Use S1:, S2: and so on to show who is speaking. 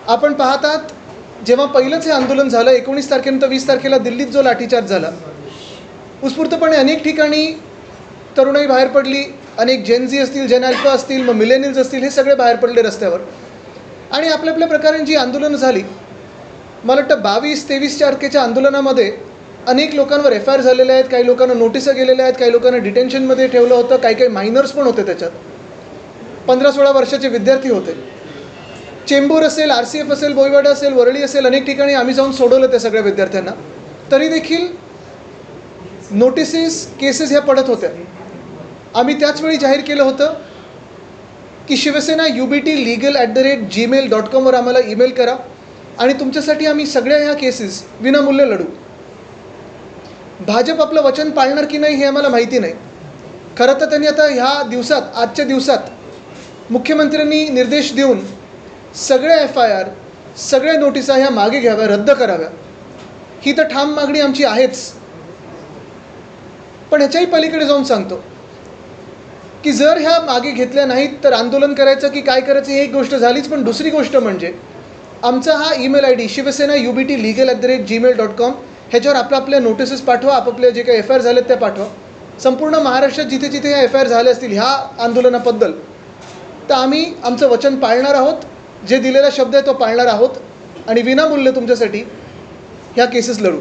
S1: आपण पाहतात, जेव्हा पहिलंच हे आंदोलन झालं 19 तारखेनंतर 20 तारखेला दिल्लीत जो लाठीचार्ज झाला, उत्स्फूर्तपणे अनेक ठिकाणी तरुणाई बाहेर पडली. अनेक जेनझी असतील, जेन अल्फा असतील, मग मिलेनियल्स असतील, हे सगळे बाहेर पडले रस्त्यावर आणि आपल्या आपल्या प्रकारे जी आंदोलनं झाली. मला वाटतं 22-23 तारखेच्या आंदोलनामध्ये अनेक लोकांवर FIR झालेले आहेत, काही लोकांना नोटिसा गेलेल्या आहेत, काही लोकांना डिटेन्शनमध्ये ठेवलं होतं, काही मायनर्स पण होते त्याच्यात. 15-16 वर्षाचे विद्यार्थी होते. चेंबूर असेल, RCF असेल, बोईवाडा असेल, वरळी असेल, अनेक ठिकाणी आम्ही जाऊन सोडवलं त्या सगळ्या विद्यार्थ्यांना. तरी देखील नोटिसेस, केसेस ह्या पडत होत्या. आम्ही त्याचवेळी जाहीर केलं होतं की शिवसेना ubt.legal@gmail.com वर आम्हाला ईमेल करा आणि तुमच्यासाठी आम्ही सगळ्या ह्या केसेस विनामूल्य लढू. भाजप आपलं वचन पाळणार की नाही हे आम्हाला माहिती नाही. खरं तर त्यांनी आता ह्या दिवसात, आजच्या दिवसात मुख्यमंत्र्यांनी निर्देश देऊन सगळ्या FIR, सगळ्या नोटिसा ह्या मागे घ्याव्या, रद्द कराव्या. ही तर ठाम मागणी आमची आहेच. पण ह्याच्याही पलीकडे जाऊन सांगतो की जर ह्या मागे घेतल्या नाहीत तर आंदोलन करायचं की काय करायचं ही एक गोष्ट झालीच. पण दुसरी गोष्ट म्हणजे आमचा हा ईमेल ID शिवसेना ubt.legal@gmail.com ह्याच्यावर आपल्या नोटिसेस पाठवा, आपापले जे काही FIR झालेत त्या पाठवा. संपूर्ण महाराष्ट्रात जिथे जिथे ह्या FIR झाल्या असतील ह्या आंदोलनाबद्दल, तर आम्ही आमचं वचन पाळणार आहोत. जे दिलेला शब्द आहे तो पाळणार आहोत आणि विनामूल्य तुमच्यासाठी ह्या केसेस लढू.